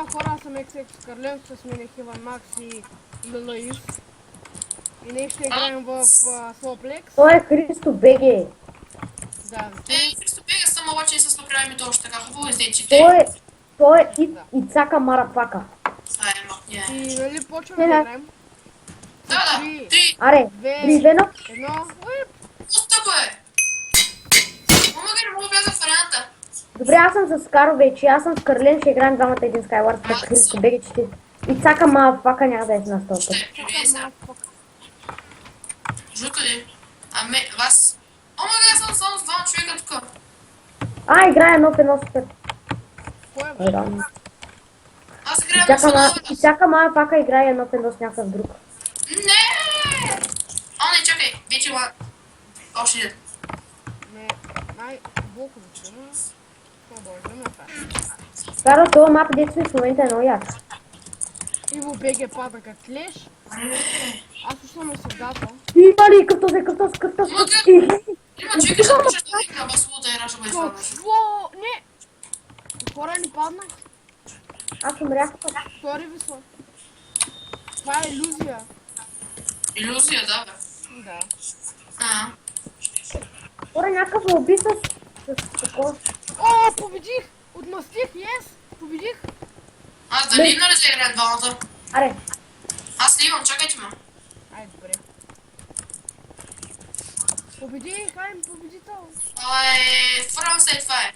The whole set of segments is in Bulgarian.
Здраво хора, аз съм XX Карлен, с мен е Хиван Макс и Лилаис. И ние ще играем в Слоплекс. Той е Христо БГ. Да, Христо Бега съм, обаче не са направили точно така. Хубаво издече. Той е Да. Ицака Марапака. И нали почваме да играем? Да, Три. 3. Аре, Две. Бривено. Едно, уип! Пусто е. Мога вляза в варианта. Добре, аз съм с Каро вече, аз съм с Карлен, ще играем двамата един Skywars пред Христо БГ 4. Ицака Марапака няма да е на 100. Ще приведи сега. Жуто ли? Ами, вас... Омага, аз съм само с двама човека тук. Играе едно в едно супер. Кой е бе? Аз играя в едно. Ицака Марапака играе едно в едно с някакъв друг. Не! Не, чакай. Вече ма... Още един. Не, най-блоковите, но... Продължим това. Каро, това мап детство в момента е много як. Иво БГ пада като клеш. Аз слушам на солдата. Има ли къвтос? Има човека, ще пишеш да игра без лута и раша без това. Какво? Не! Хора ни падна. Аз умрях. Втори висок. Това е илюзия. Илюзия, да, бе. Да. Хора, някакъв лоби с такова. О, победих! Отмъстих, yes! Победих! Аз дали имна ли за играят двамата? Аре, Аз ли имам, чакайте ме. Айде, добре. Победих, айде, победител! Фрам след това е.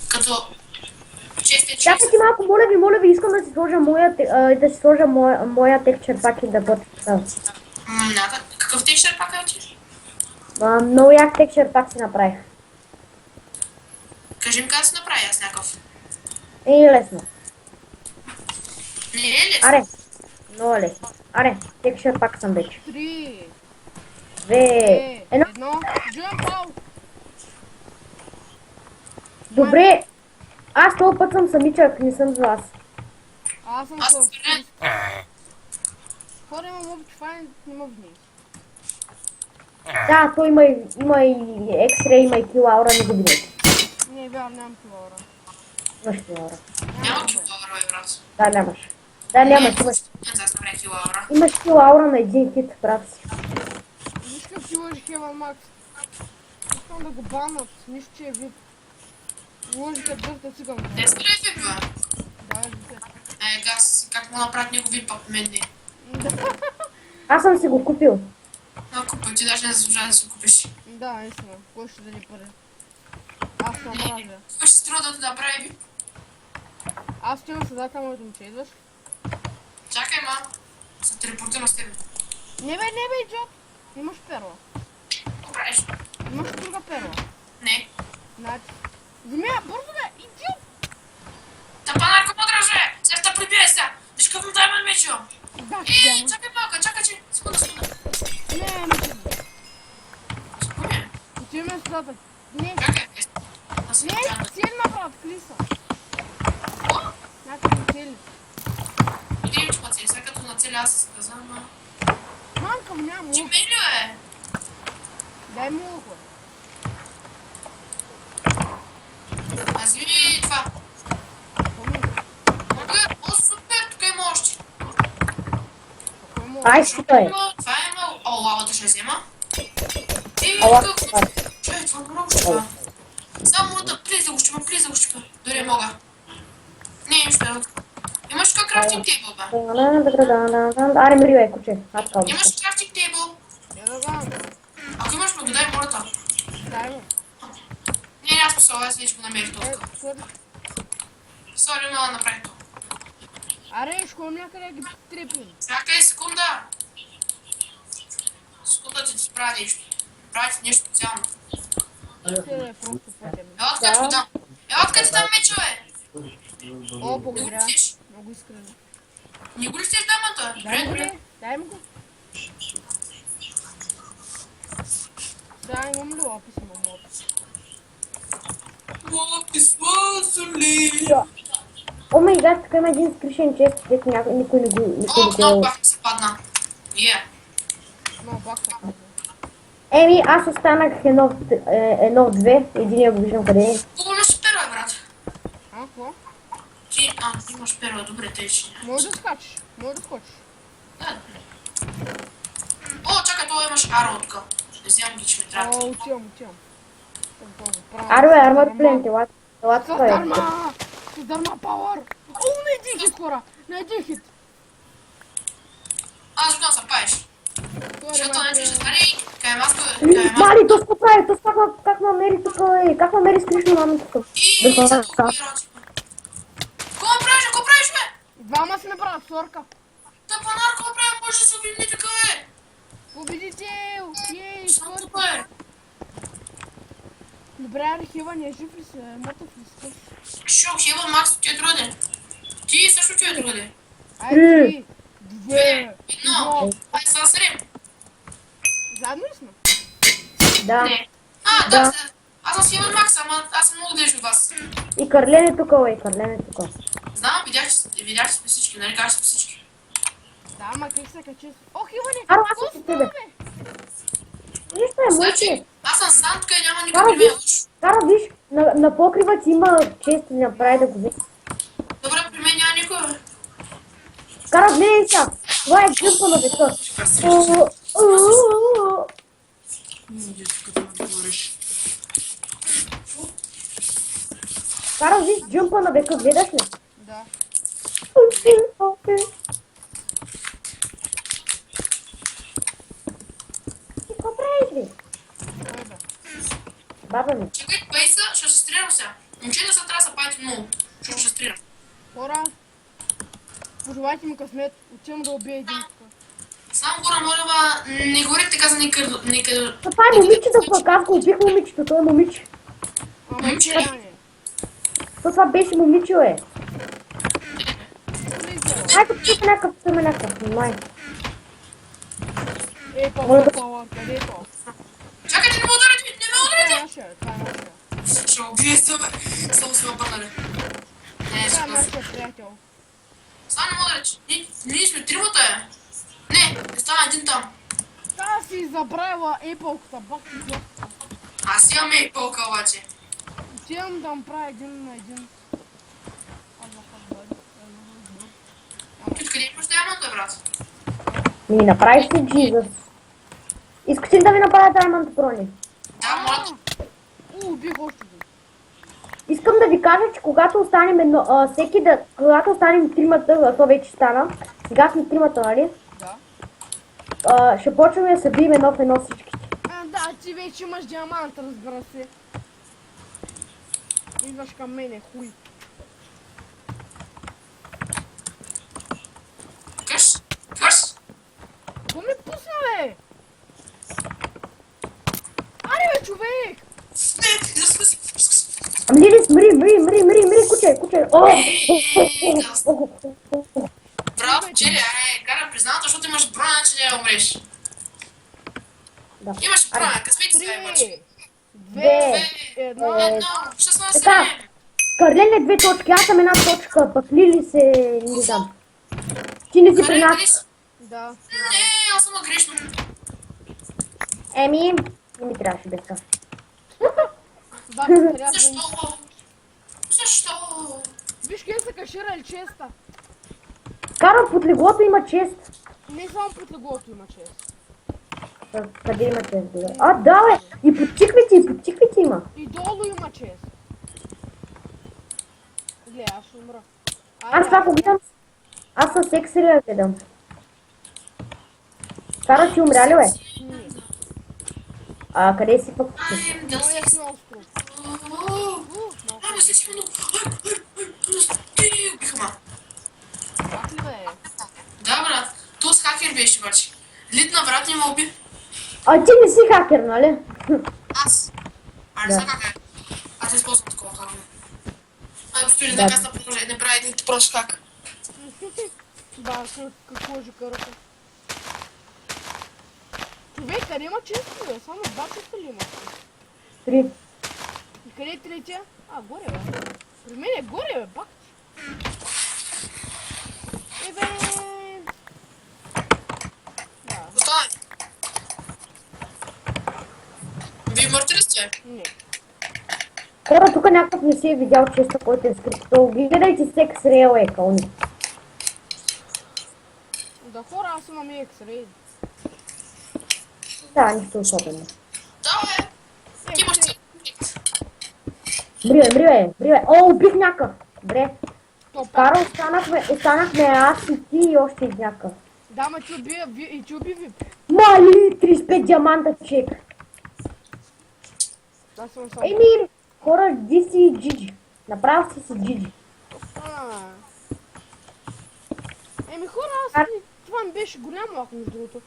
Като... Честен чакайте чест. малко, моля ви, искам да си сложа моя текчер пак и да бъде. Какъв текстър пак е ти? Много як текчер пак си направих. Кажи ми как да си направи аз някакъв. Лесно. Не е лесно. Аре, много лесно. Аре, текчер пак съм вече. 3, 2, 1. 1, jump out! Добре, аз този път съм самичък, не съм с вас. Аз съм Аз с... съм Карлен. Хора имам опит, това не ме вниз. Да, той има и екстра, има и кил аура, не го видите. Не, вярно, нямам килора. Имаш кил аура. Няма килаура, бе, брат. Да, нямаш. Да, нямаш, имаш. Аз направих килаура. Имаш кил аура на един хит, прав си. Виж как ти лъжи Хеван Макс. Искам да го банат, нищо, че е вид. Лъжи като дърта циган. Днес ли е ви, бе? Да, вижте. Газ, как му направят негови пак мен не. Аз съм си го купил. Купил, ти даже не заслужава да си го купиш. Да, наистина. Кой ще даде пари? Аз съм мразя. Кой ще струва да те направи? Аз отивам съдата, моето момче, идваш? Чакай, ма. Се телепортирам с тебе. Не бе, идиот! Имаш перла. Какво правиш? Имаш друга перла. Не. Значи... Вземи я, бързо бе, идиот! Тапанарко подраже! Сега те прибирай сега! Виж какво даймон вече имам! Да, ще дам. Чакай малко, чакай, че... Секунда. Не, не, Секунда. отиваме съдата. Не, Чакай, аз се не, чакам. цели направят, клиса. Някакви цели. Иди че пъти, сега като на цели аз се казвам, ма... Манкам, няма Ти лук. мен ли, бе? Дай му лук, бе. Аз ви това. О, супер, тук има още. Кой му? Ай, супер. Това е имало... О, лавата ще взема. Ала, Какво? Чай, това много ще това. Само да плиз да го щупа. Дори мога. Не, имаш да. Имаш тук крафтинг тейбъл, бе. Аре, мири, куче. Аз калбам. Имаш крафтинг тейбъл. Не да знам. Ако имаш, ме го дай мората. Дай му. Не, аз посоля, аз вече го намерих тук. Сори. Сори, мала направи това. Аре, ще ходим някъде да ги трепим. Чакай секунда. Секунда ти справя нещо. Прави ти нещо специално. Ще да е просто пътем. Откъде го дам? Откъде там меча, бе? О, Не благодаря. го листиш? Много искрено. Не го листиш дамата? Дай му Добре. го. Дай му го. Да, имам ли опис, имам опис. Лапис лазули. О май гад, тук има един скришен чест, дето никой не О, много го... бах ми се падна. Много бакса. Еми, аз останах едно от две, единия го виждам къде е. Хубаво супер, бе, брат. Какво? Ти имаш перо, добре, те ще няма. Може да скачиш. Може да скочиш. Да. О, чакай, това имаш аротка. Ще вземам ги, че ми трябва. Отивам. Арбе, армат плен, ела С това е. дърма! С дърма пауър! О, не един хит, хора! Не един хит! Аз го се паеш. Защото не ще стане, кай маска, Мали, то какво прави? То как ме мери тук, как ме мери скришно мамата тук? И за това роти. Какво правиш, бе? Двама си направят сорка. Та панар, какво правим? Може да се обидни така, бе? Победител! Ей, Само сорка! това е. Добре, архива, не е жив ли се? Мъртъв ли си? Шо, Хева, Макс, ти е другаде. Ти също ти е другаде. Айде, 3, 2, Едно. Ай, сега срем. Заедно ли сме? Да. Не. Да. Да. Аз съм Хева Макс, ама аз съм много далеч от вас. И Карлен е тук, бе, Карлен е тук. Знам, видях, че сме всички, нали как сме всички. Да, ама как се качи? О, Хиване! Аро, аз съм с тебе. Нищо е, Значи, мъче. аз съм сам, тук и няма Каро, никой при мен. виж, Каро, виж, на покрива си има чест да направи да го види. Добре, при мен няма никой, бе. Каро, гледай сега. Това е джъмпа на века. Като ме говориш. Каро, виж, джъмпа на века, гледаш ли? Да. Ти какво правиш, бе? Кой бе? Баба ми. Чакай, пейса, ще се стрирам сега. Момчета са трябва да се паете много, защото ще стрирам. Хора, пожелайте ми късмет. Отивам да убия един тук. Само гора, моля, не говорите така за никъде. Това е момичето в ръкавка, убих момичето, той е момиче. Ама Момче. че не. Това беше момиче, бе. Влиза. Хайде, тук има някакъв, внимай. Ей, Моля да- пауър, къде е то? Чакайте, не ме ударите, не ме Това ударите! е нашия, това е нашия. Ще убие се, бе. Само се ме обърнали. Не, Това е ще нашия приятел. Само не мога да рече. Ние сме тримата, е. Не стана един там. Та си забравила епълката, бак ти бях. Аз имам и пълка, обаче. Отивам да направя един на един. Откъде имаш диаманта, брат? Ми направиш си Джизъс. Искаш ли да ви направя Diamond Брони? Да, моля. Убих още един. Искам да ви кажа, че когато останем когато останем тримата, то вече стана, сега сме тримата, нали? Да. Ще почваме да се бием едно в едно всички. Да, ти вече имаш диамант, разбира се. Идваш към мене, хуй. Къш? Какво ме пусна, бе? Аре, бе, човек! Не, заспаси. Ами не, мри, куче. Браво, Чили, кара признавам, защото имаш броня, че няма да умреш. Да. Имаш броня, късмети сега имаш. 3, 2, 1. Едно, 16 Така. време. Карлен е 2 точки, аз съм една точка, пък Лили се... не знам. Ти не си при Къде нас. си? Да. Не, аз съм грешно. Еми, не ми трябваше без това. Да, трябва. Защо? Виж къде са каширали честа. Каро, под леглото има чест. Не само под леглото има чест. Къде има чест, бе? А, да, бе! И под тиквите има. И долу има чест. Гледай, аз ще умра. Аз това гледам. Аз със сексерия гледам. Каро, ти умря ли, бе? Къде си пък? Моя си остров. Не се си много. Ти убиха ма. Как ли, бе? Да, брат. То с хакер беше, бачи. Литна, брат, не ме уби. А ти не си хакер, нали? Аз. Не знам как е. Аз не използвам такова хакер. Стои Да. да касна продължение, не прави един прост хак. Да, какво же карата? Човек, къде има често, бе? Само 2 честа ли има? 3. И къде е третия? Горе, бе. При мен е горе, бе, бак. Бе. Да, Останай. Вие мъртви ли сте? не. Хора, тук някакъв не си е видял често, който е скрипто. Гледайте се X-Rail е кълни. Да, хора, аз имам и X-Ray. Да, нищо особено. Да, бе. Ти имаш ти. Бриве. О, убих някакъв. Добре. То пак. Каро, останахме аз и ти и още някакъв. Да, ма ти уби вип. Мали, 35 диаманта чек. Да, съм сам. Еми, хора, ди си джиджи. Направо си джиджи. Еми хора, това ми беше голям лак, между другото.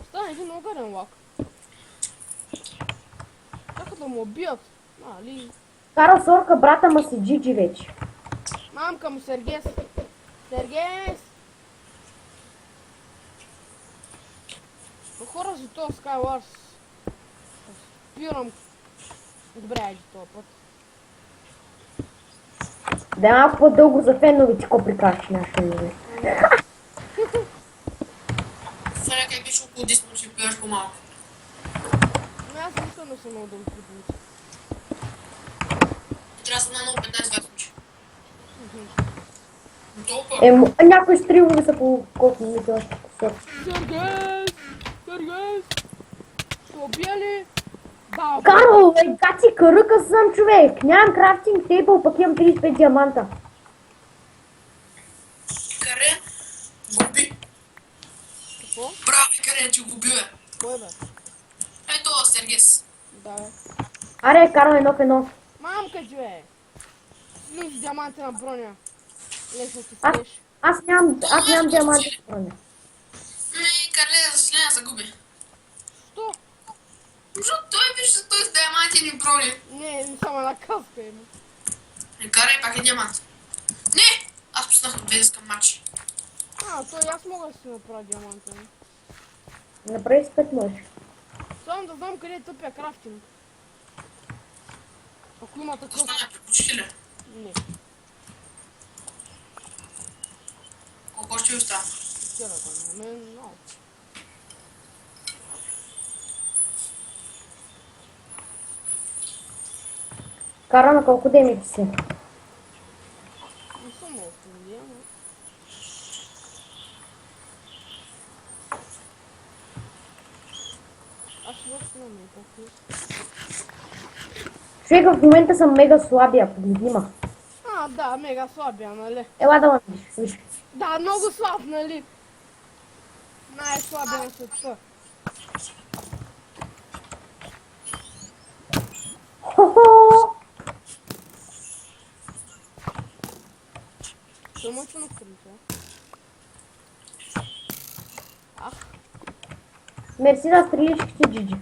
Стана един огарен лак. Чака да му убият. Али. Каро, сорка, брата ма си джиджи вече. Мамка му, Сергес. Сергес! Но хора за този Skywars. Спирам. Добре, айде този път. Да е малко по-дълго за феновете, ко прикажеш нашето име. Сега как беше около 10 минути, пиваш по-малко. Но аз мисля да съм много дълго прибудя. Трябва да са на много 15-20 минути. Толкова. Някои стрилове са по колко минути още. Сергес! Сергес! Ще убия ли? Да, Каро, гаци каръка съм човек. Нямам крафтинг тейбъл, пък имам 35 диаманта. Карен, губи. Какво? Браво, Карен, че го губи, бе. Кой бе? Ето, Сергес. Да, бе. Аре, Каро, едно в едно. Мамка, че бе! Слиш диаманти на броня. Лесно ти Аз- слиш. Аз нямам диаманти. Карен, за съжаление, се губи. Що? Защото той вижда, той с диаманти ни брони. Не само една каска има. Карен, пак е диамант. Не! Аз пуснах от влезе към матч. То и аз мога да си направя диаманта. Не? Направи си път можеш. Само да знам къде е тъпия крафтинг. Ако има Какво такъв... стана, приключи ли? Не, Колко още ви остава? вчера да на мен много. Каро, на колко демите си? Не съм много фунди, ама... Аз въобще не ме покой. Човек, в момента съм мега слабия, погледни ма. Да, мега слабия, нали? Ела да ме виж. Да, много слаб, нали? Най-слабия на света. Хо-хо! Той мъчва на кръча. Мерси да стреличките, джиджи.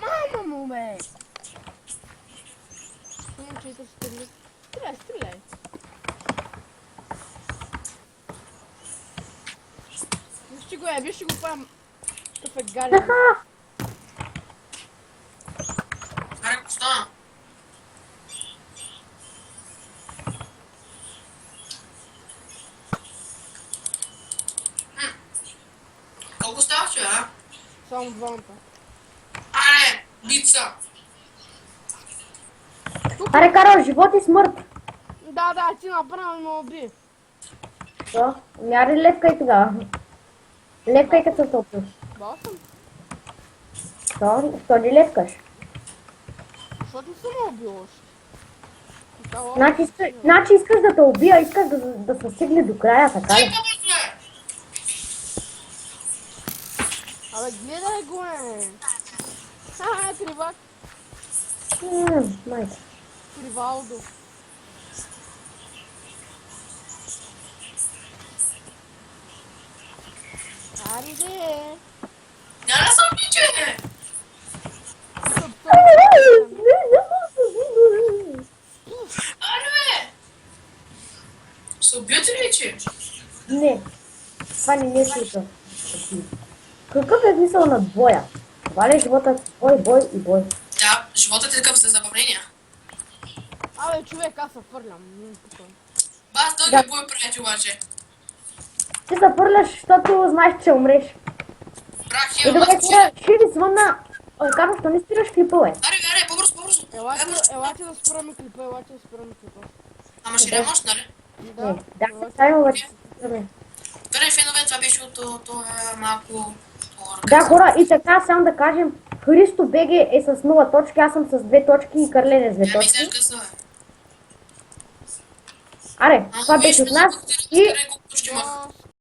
Мама му, бе! Момчета стреляй. Стреляй. Вижте го правим. Какъв е гаден. Аха! Карен, какво стана? Колко ставаше, а? Само двамата. Аре, бица! Аре, Каро, живот и смърт. Да, ти направо ме уби. Що? Аре, левкай тогава. Левкай като се топил. Бал съм. Що ли левкаш? Защото не съм ме убил още. Значи искаш да те убия, искаш да се стигне до края, така Дай ли? по-бързо, бе! Абе, гледай го, е. Кривак. Майка. Кривалдо. Ариде. Няма да се обича, бе! Аре, бе! Се убиете ли, че? Не. Това не е слуша. Какъв е смисъл на боя? Това ли е живота? Бой и бой. Да, животът е такъв за забавления. Абе, човек, аз се фърлям. Бас, той не бой приятел, обаче. Ти се фърляш, защото знаеш, че умреш. Брах, И добре, ще ви звънна. Каро, що не спираш клипа, бе? Аре, по-бързо, Елате да спираме клипа, Ама ще ремонт, нали? Не, да, ставим обаче. Добре, фенове, това беше от малко... Да, хора, и така, само да кажем, Христо БГ е с 0 точки, аз съм с 2 точки и Карлен е с 2 Ами, точки. знаеш къса, бе. Аре, това беше от нас и Колко точки имах?